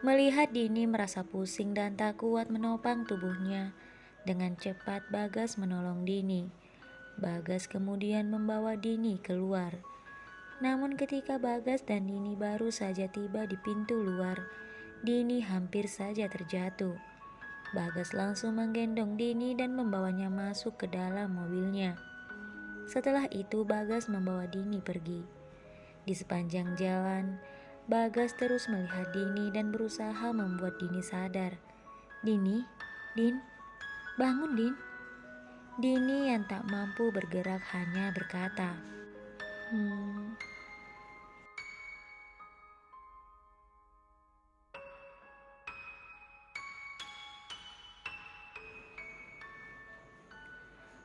Melihat Dini merasa pusing dan tak kuat menopang tubuhnya, dengan cepat Bagas menolong Dini. Bagas kemudian membawa Dini keluar. Namun ketika Bagas dan Dini baru saja tiba di pintu luar, Dini hampir saja terjatuh. Bagas langsung menggendong Dini dan membawanya masuk ke dalam mobilnya. Setelah itu Bagas membawa Dini pergi. Di sepanjang jalan, Bagas terus melihat Dini dan berusaha membuat Dini sadar. Dini, Din, bangun Din. Dini yang tak mampu bergerak hanya berkata, "Hmm."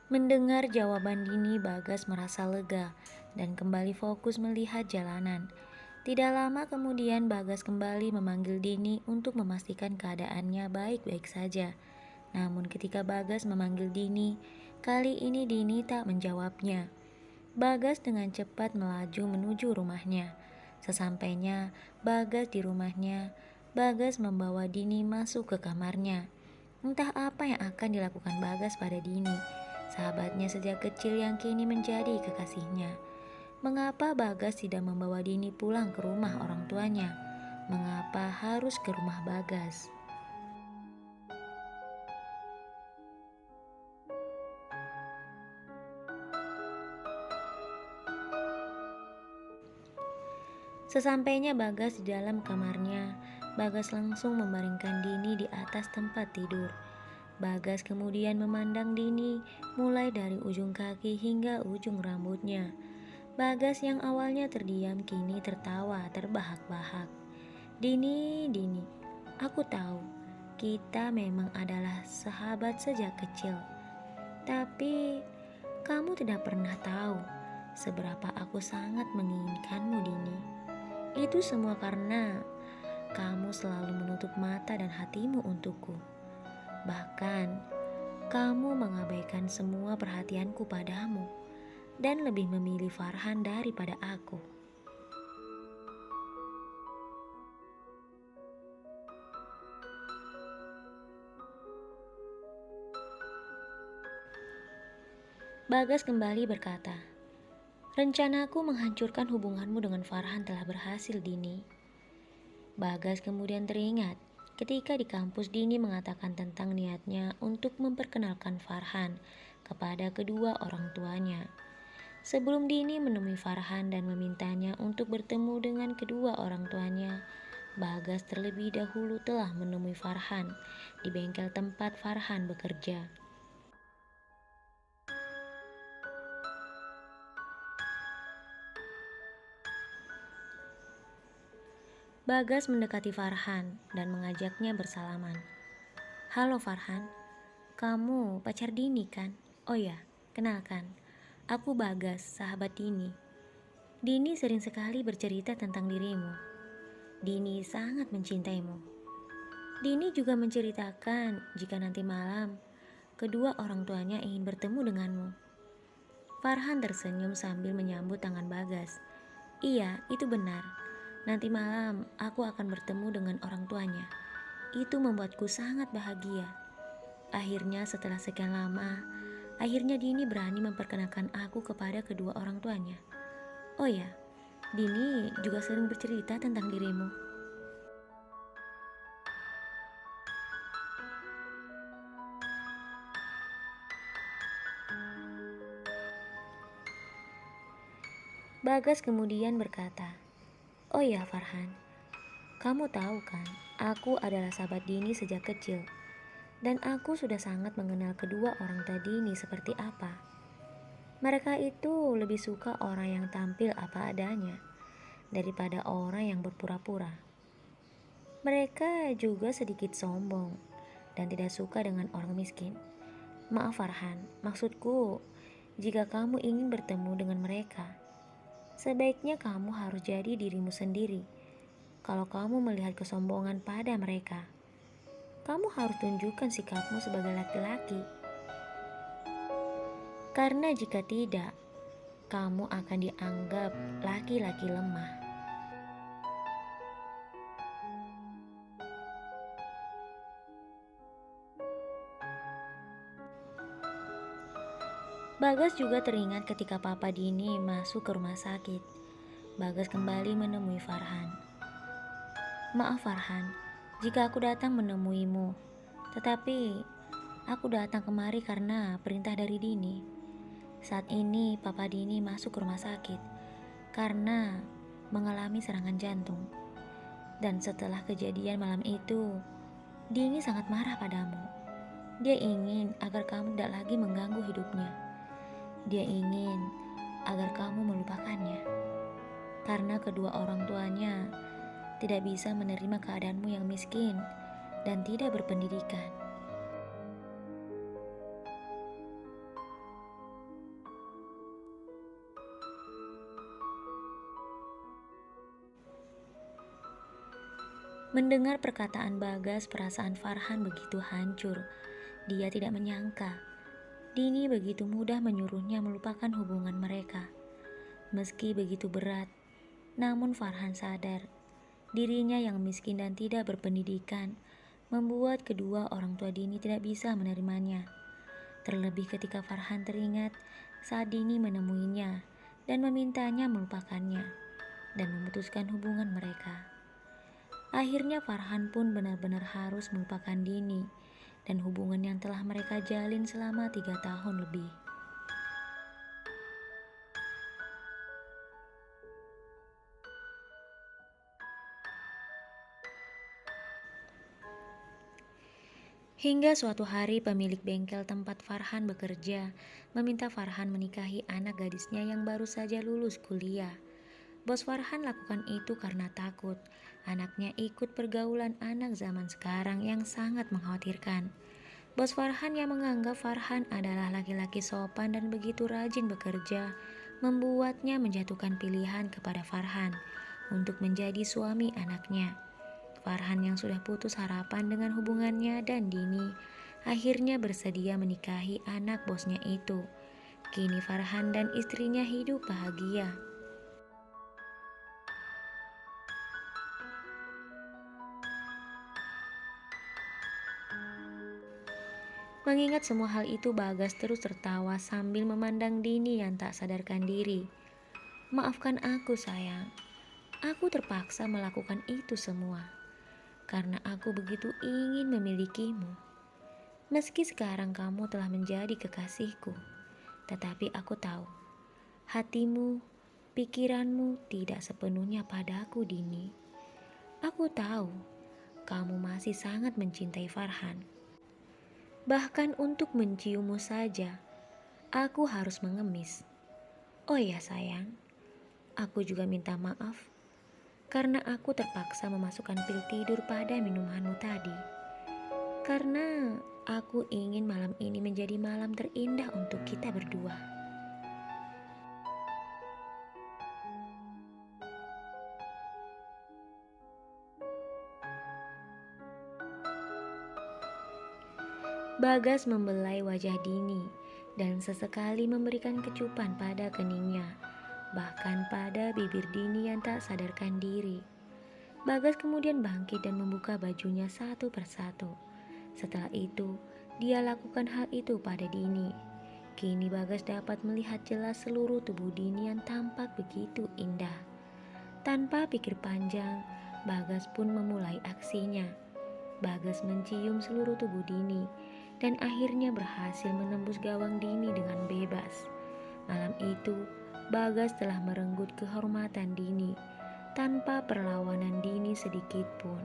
Mendengar jawaban Dini, Bagas merasa lega dan kembali fokus melihat jalanan. Tidak lama kemudian Bagas kembali memanggil Dini untuk memastikan keadaannya baik-baik saja. Namun ketika Bagas memanggil Dini, kali ini Dini tak menjawabnya. Bagas dengan cepat melaju menuju rumahnya. Sesampainya Bagas di rumahnya, Bagas membawa Dini masuk ke kamarnya. Entah apa yang akan dilakukan Bagas pada Dini, sahabatnya sejak kecil yang kini menjadi kekasihnya. Mengapa Bagas tidak membawa Dini pulang ke rumah orang tuanya? Mengapa harus ke rumah Bagas? Sesampainya Bagas di dalam kamarnya, Bagas langsung membaringkan Dini di atas tempat tidur. Bagas kemudian memandang Dini mulai dari ujung kaki hingga ujung rambutnya. Bagas yang awalnya terdiam kini tertawa terbahak-bahak. Dini, Dini, aku tahu kita memang adalah sahabat sejak kecil. Tapi kamu tidak pernah tahu seberapa aku sangat menginginkanmu, Dini. Itu semua karena kamu selalu menutup mata dan hatimu untukku. Bahkan, kamu mengabaikan semua perhatianku padamu dan lebih memilih Farhan daripada aku. Bagas kembali berkata, "Rencanaku menghancurkan hubunganmu dengan Farhan telah berhasil, Dini." Bagas kemudian teringat ketika di kampus Dini mengatakan tentang niatnya untuk memperkenalkan Farhan kepada kedua orang tuanya. Sebelum Dini menemui Farhan dan memintanya untuk bertemu dengan kedua orang tuanya, Bagas terlebih dahulu telah menemui Farhan di bengkel tempat Farhan bekerja. Bagas mendekati Farhan dan mengajaknya bersalaman. "Halo Farhan, kamu pacar Dini kan? Oh ya, kenalkan, aku Bagas, sahabat Dini. Dini sering sekali bercerita tentang dirimu. Dini sangat mencintaimu. Dini juga menceritakan jika nanti malam kedua orang tuanya ingin bertemu denganmu." Farhan tersenyum sambil menyambut tangan Bagas. "Iya, itu benar. Nanti malam aku akan bertemu dengan orang tuanya. Itu membuatku sangat bahagia." Akhirnya setelah sekian lama, akhirnya Dini berani memperkenalkan aku kepada kedua orang tuanya. "Oh ya, Dini juga sering bercerita tentang dirimu." Bagas kemudian berkata, "Oh ya Farhan, kamu tahu kan, aku adalah sahabat Dini sejak kecil. Dan aku sudah sangat mengenal kedua orang tua Dini seperti apa. Mereka itu lebih suka orang yang tampil apa adanya daripada orang yang berpura-pura. Mereka juga sedikit sombong dan tidak suka dengan orang miskin. Maaf Farhan, maksudku jika kamu ingin bertemu dengan mereka, sebaiknya kamu harus jadi dirimu sendiri. Kalau kamu melihat kesombongan pada mereka, kamu harus tunjukkan sikapmu sebagai laki-laki. Karena jika tidak, kamu akan dianggap laki-laki lemah." Bagas juga teringat ketika Papa Dini masuk ke rumah sakit. Bagas kembali menemui Farhan. Maaf Farhan, jika aku datang menemuimu, tetapi aku datang kemari karena perintah dari Dini. Saat ini Papa Dini masuk ke rumah sakit karena mengalami serangan jantung. Dan setelah kejadian malam itu, Dini sangat marah padamu. Dia ingin agar kamu tidak lagi mengganggu hidupnya. Dia ingin agar kamu melupakannya. Karena kedua orang tuanya tidak bisa menerima keadaanmu yang miskin dan tidak berpendidikan. Mendengar perkataan Bagas, perasaan Farhan begitu hancur. Dia tidak menyangka Dini begitu mudah menyuruhnya melupakan hubungan mereka. Meski begitu berat, namun Farhan sadar dirinya yang miskin dan tidak berpendidikan membuat kedua orang tua Dini tidak bisa menerimanya. Terlebih ketika Farhan teringat saat Dini menemuinya dan memintanya melupakannya dan memutuskan hubungan mereka. Akhirnya Farhan pun benar-benar harus melupakan Dini dan hubungan yang telah mereka jalin selama 3 tahun lebih. Hingga suatu hari pemilik bengkel tempat Farhan bekerja meminta Farhan menikahi anak gadisnya yang baru saja lulus kuliah. Bos Farhan lakukan itu karena takut anaknya ikut pergaulan anak zaman sekarang yang sangat mengkhawatirkan. Bos Farhan yang menganggap Farhan adalah laki-laki sopan dan begitu rajin bekerja, membuatnya menjatuhkan pilihan kepada Farhan untuk menjadi suami anaknya. Farhan yang sudah putus harapan dengan hubungannya dan Dini akhirnya bersedia menikahi anak bosnya itu. Kini Farhan dan istrinya hidup bahagia. Mengingat semua hal itu, Bagas terus tertawa sambil memandang Dini yang tak sadarkan diri. Maafkan aku sayang, aku terpaksa melakukan itu semua karena aku begitu ingin memilikimu. Meski sekarang kamu telah menjadi kekasihku, tetapi aku tahu hatimu, pikiranmu tidak sepenuhnya padaku, Dini. Aku tahu kamu masih sangat mencintai Farhan. Bahkan untuk menciummu saja, aku harus mengemis. Oh ya sayang, aku juga minta maaf karena aku terpaksa memasukkan pil tidur pada minumanmu tadi. Karena aku ingin malam ini menjadi malam terindah untuk kita berdua. Bagas membelai wajah Dini dan sesekali memberikan kecupan pada keningnya, bahkan pada bibir Dini yang tak sadarkan diri. Bagas kemudian bangkit dan membuka bajunya satu persatu. Setelah itu, dia lakukan hal itu pada Dini. Kini Bagas dapat melihat jelas seluruh tubuh Dini yang tampak begitu indah. Tanpa pikir panjang, Bagas pun memulai aksinya. Bagas mencium seluruh tubuh Dini dan akhirnya berhasil menembus gawang Dini dengan bebas. Malam itu, Bagas telah merenggut kehormatan Dini tanpa perlawanan Dini sedikit pun.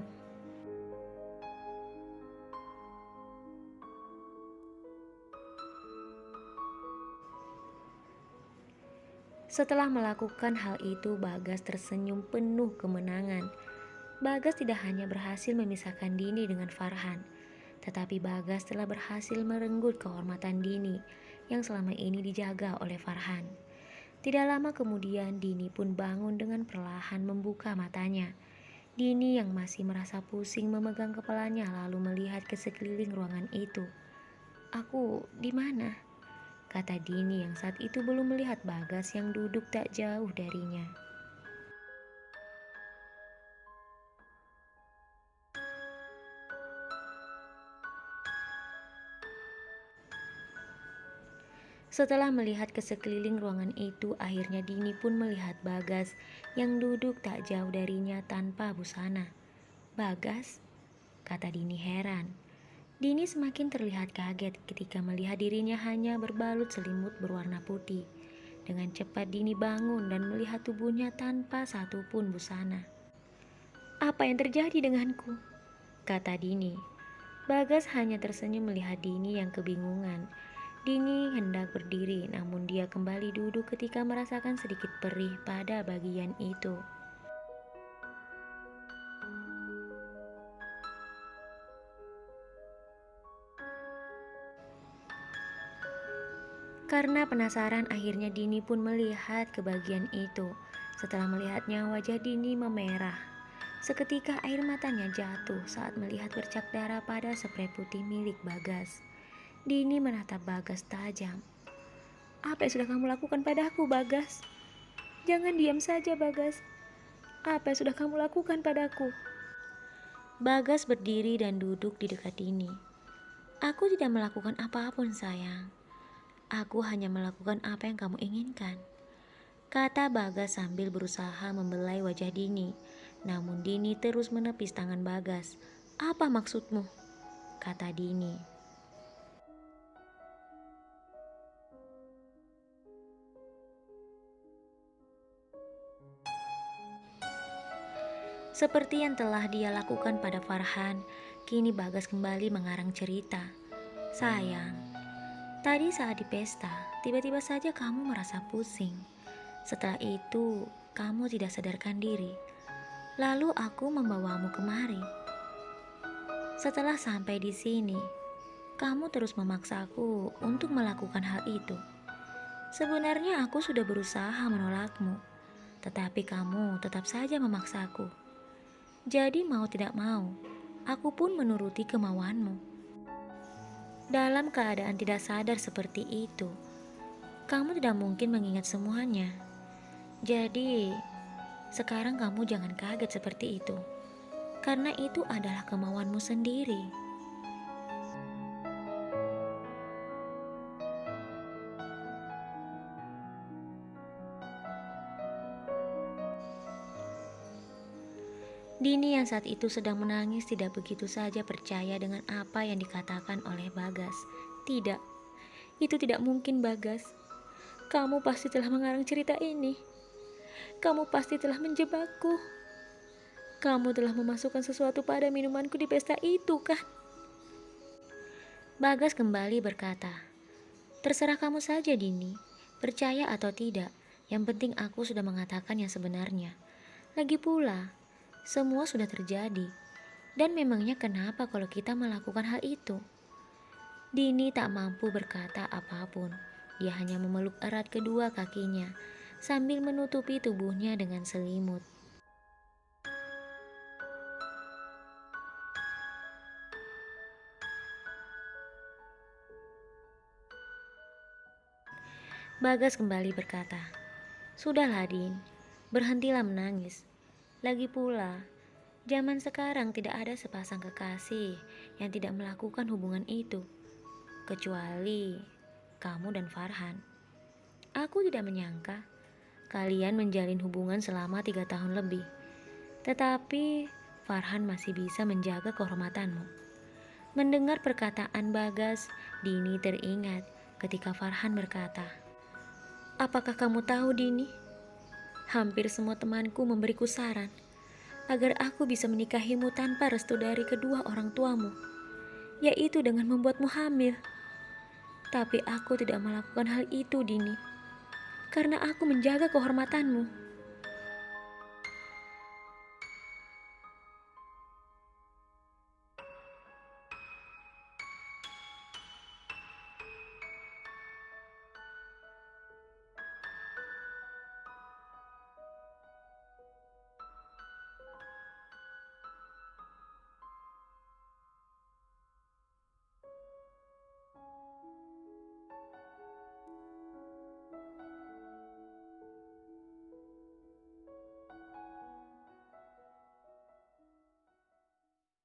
Setelah melakukan hal itu, Bagas tersenyum penuh kemenangan. Bagas tidak hanya berhasil memisahkan Dini dengan Farhan, tetapi Bagas telah berhasil merenggut kehormatan Dini yang selama ini dijaga oleh Farhan. Tidak lama kemudian Dini pun bangun dengan perlahan membuka matanya. Dini yang masih merasa pusing memegang kepalanya lalu melihat ke sekeliling ruangan itu. "Aku di mana?" kata Dini yang saat itu belum melihat Bagas yang duduk tak jauh darinya. Setelah melihat ke sekeliling ruangan itu, akhirnya Dini pun melihat Bagas yang duduk tak jauh darinya tanpa busana. "Bagas?" kata Dini heran. Dini semakin terlihat kaget ketika melihat dirinya hanya berbalut selimut berwarna putih. Dengan cepat Dini bangun dan melihat tubuhnya tanpa satupun busana. "Apa yang terjadi denganku?" kata Dini. Bagas hanya tersenyum melihat Dini yang kebingungan. Dini hendak berdiri, namun dia kembali duduk ketika merasakan sedikit perih pada bagian itu. Karena penasaran, akhirnya Dini pun melihat ke bagian itu. Setelah melihatnya, wajah Dini memerah. Seketika air matanya jatuh saat melihat bercak darah pada spray putih milik Bagas. Dini menatap Bagas tajam. "Apa yang sudah kamu lakukan padaku, Bagas? Jangan diam saja, Bagas. Apa yang sudah kamu lakukan padaku?" Bagas berdiri dan duduk di dekat Dini. "Aku tidak melakukan apapun, sayang. Aku hanya melakukan apa yang kamu inginkan," kata Bagas sambil berusaha membelai wajah Dini. Namun Dini terus menepis tangan Bagas. "Apa maksudmu?" kata Dini. Seperti yang telah dia lakukan pada Farhan, kini Bagas kembali mengarang cerita. "Sayang, tadi saat di pesta, tiba-tiba saja kamu merasa pusing. Setelah itu, kamu tidak sadarkan diri. Lalu aku membawamu kemari. Setelah sampai di sini, kamu terus memaksaku untuk melakukan hal itu. Sebenarnya aku sudah berusaha menolakmu, tetapi kamu tetap saja memaksaku. Jadi mau tidak mau, aku pun menuruti kemauanmu." Dalam keadaan tidak sadar seperti itu, kamu tidak mungkin mengingat semuanya. Jadi, sekarang kamu jangan kaget seperti itu, karena itu adalah kemauanmu sendiri. Dini yang saat itu sedang menangis tidak begitu saja percaya dengan apa yang dikatakan oleh Bagas. "Tidak, itu tidak mungkin, Bagas. Kamu pasti telah mengarang cerita ini. Kamu pasti telah menjebakku. Kamu telah memasukkan sesuatu pada minumanku di pesta itu, kan?" Bagas kembali berkata, "Terserah kamu saja, Dini. Percaya atau tidak, yang penting aku sudah mengatakan yang sebenarnya. Lagi pula, semua sudah terjadi. Dan memangnya kenapa kalau kita melakukan hal itu?" Dini tak mampu berkata apapun. Dia hanya memeluk erat kedua kakinya sambil menutupi tubuhnya dengan selimut. Bagas kembali berkata, "Sudahlah, Din. Berhentilah menangis. Lagi pula, zaman sekarang tidak ada sepasang kekasih yang tidak melakukan hubungan itu, kecuali kamu dan Farhan. Aku tidak menyangka kalian menjalin hubungan selama 3 tahun lebih. Tetapi Farhan masih bisa menjaga kehormatanmu." Mendengar perkataan Bagas, Dini teringat ketika Farhan berkata, "Apakah kamu tahu, Dini? Hampir semua temanku memberiku saran agar aku bisa menikahimu tanpa restu dari kedua orang tuamu, yaitu dengan membuatmu hamil. Tapi aku tidak melakukan hal itu, Dini, karena aku menjaga kehormatanmu."